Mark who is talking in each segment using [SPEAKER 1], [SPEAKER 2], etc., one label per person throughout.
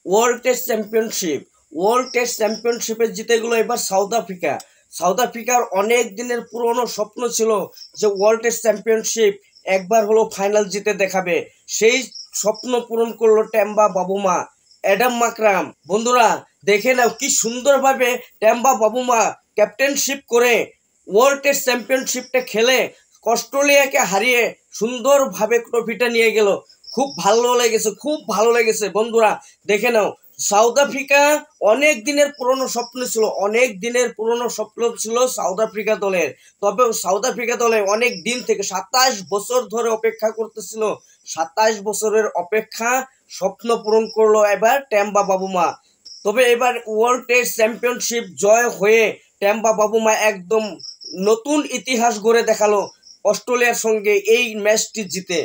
[SPEAKER 1] World test চ্যাম্পিয়নশিপে জিতে গেল এবার সাউথ আফ্রিকার অনেক দিনের পুরনো স্বপ্ন ছিল যে ওয়ার্ল্ড টেস্ট চ্যাম্পিয়নশিপ একবার হলো ফাইনাল জিতে দেখাবে। সেই স্বপ্ন পূরণ করলো টেম্বা বাবুমা, অ্যাডাম মাকরাম। বন্ধুরা দেখে নাও কি সুন্দরভাবে টেম্বা বাবুমা ক্যাপ্টেনশিপ করে ওয়ার্ল্ড টেস্ট চ্যাম্পিয়নশিপটা খেলে অস্ট্রেলিয়াকে হারিয়ে সুন্দরভাবে ট্রফিটা নিয়ে গেল। খুব ভালো লেগেছে বন্ধুরা। দেখে নাও সাউথ আফ্রিকা অনেক দিনের পুরনো স্বপ্ন ছিল সাউথ আফ্রিকা দলের। তবে সাউথ আফ্রিকা দলে অনেক দিন থেকে 27 বছর ধরে অপেক্ষা করতেছিল। 27 বছরের অপেক্ষা স্বপ্ন পূরণ করলো এবার টেম্বা বাবুমা। তবে এবার ওয়ার্ল্ড টেস্ট চ্যাম্পিয়নশিপ জয় হয়ে টেম্বা বাবুমা একদম নতুন ইতিহাস গড়ে দেখালো অস্ট্রেলিয়ার সঙ্গে এই ম্যাচটি জিতে।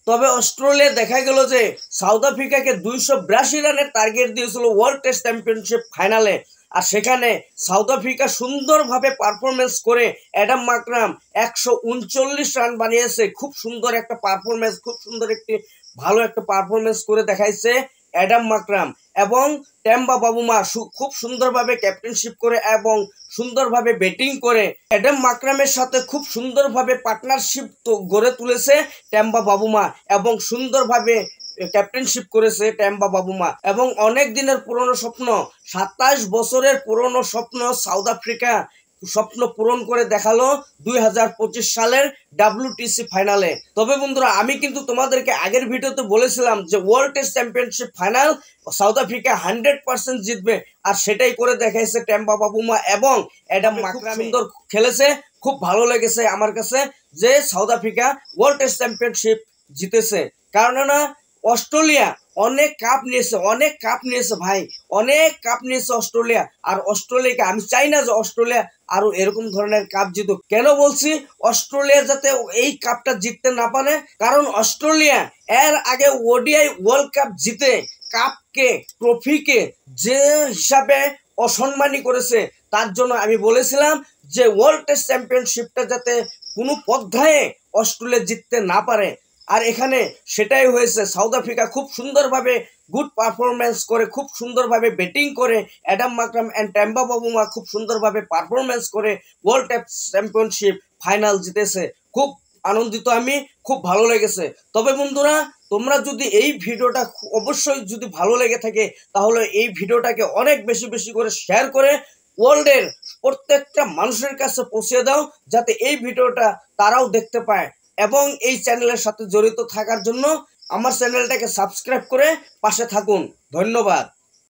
[SPEAKER 1] তবে অস্ট্রেলিয়া দেখা গেল যে সাউথ আফ্রিকাকে 282 রানের টার্গেট দিয়েছিল ওয়ার্ল্ড টেস্ট চ্যাম্পিয়নশিপ ফাইনালে। আর সেখানে সাউথ আফ্রিকা সুন্দরভাবে পারফরমেন্স করে অ্যাডাম মাকরাম 139 রান বানিয়েছে। খুব সুন্দর একটা পারফরমেন্স করে দেখাইছে অ্যাডাম মাকরাম। এবং টেম্বা বাবুমা খুব সুন্দরভাবে ক্যাপ্টেনশিপ করে এবং সুন্দরভাবে ব্যাটিং করে অ্যাডাম মাকরামের সাথে খুব সুন্দরভাবে পার্টনারশিপ গড়ে তুলেছে টেম্বা বাবুমা এবং সুন্দরভাবে ক্যাপ্টেনশিপ করেছে টেম্বা বাবুমা। এবং অনেক দিনের পুরনো স্বপ্ন, 27 বছরের পুরনো স্বপ্ন সাউথ আফ্রিকা স্বপ্ন পূরণ করে দেখালো 2025 সালের WTC ফাইনালে। তবে বন্ধুরা আমি কিন্তু তোমাদেরকে আগের ভিডিওতে বলেছিলাম যে world test championship final south Africa 100% জিতবে। আর সেটাই করে দেখাইছে টেম্বা বাবুমা এবং অ্যাডাম মাকরাম। সুন্দর খেলেছে, খুব ভালো লেগেছে আমার কাছে যে south Africa world test championship জিতেছে। কারণ অস্ট্রেলিয়া অনেক কাপ নিয়েছে ভাই, অনেক কাপ নিয়েছে অস্ট্রেলিয়া। আর অস্ট্রেলিয়াকে আমি চাই না যে অস্ট্রেলিয়া আরো এরকম ধরনের কাপ জিতুক। কেন বলছি অস্ট্রেলিয়া যাতে এই কাপটা জিততে না পারে, কারণ অস্ট্রেলিয়া এর আগে ওডিআই ওয়ার্ল্ড কাপ জিতে কাপকে ট্রফিকে যে হিসাবে অসম্মানী করেছে, তার জন্য আমি বলেছিলাম যে ওয়ার্ল্ড টেস্ট চ্যাম্পিয়নশিপটা যাতে কোনো পর্যায়ে অস্ট্রেলিয়া জিততে না পারে। আর এখানে সেটাই হয়েছে। সাউথ আফ্রিকা খুব সুন্দরভাবে গুড পারফরমেন্স করে, খুব সুন্দরভাবে ব্যাটিং করে অ্যাডাম মাকরাম অ্যান্ড টেম্বা বাবুমা খুব সুন্দরভাবে পারফরমেন্স করে ওয়ার্ল্ড টেস্ট চ্যাম্পিয়নশিপ ফাইনাল জিতেছে। খুব আনন্দিত আমি, খুব ভালো লেগেছে। তবে বন্ধুরা তোমরা যদি এই ভিডিওটা অবশ্যই যদি ভালো লেগে থাকে তাহলে এই ভিডিওটাকে অনেক বেশি করে শেয়ার করে ওয়ার্ল্ডের প্রত্যেকটা মানুষের কাছে পৌঁছে দাও, যাতে এই ভিডিওটা তারাও দেখতে পায়। এবং এই চ্যানেলের সাথে জড়িত থাকার জন্য আমার চ্যানেলটাকে সাবস্ক্রাইব করে পাশে থাকুন। ধন্যবাদ।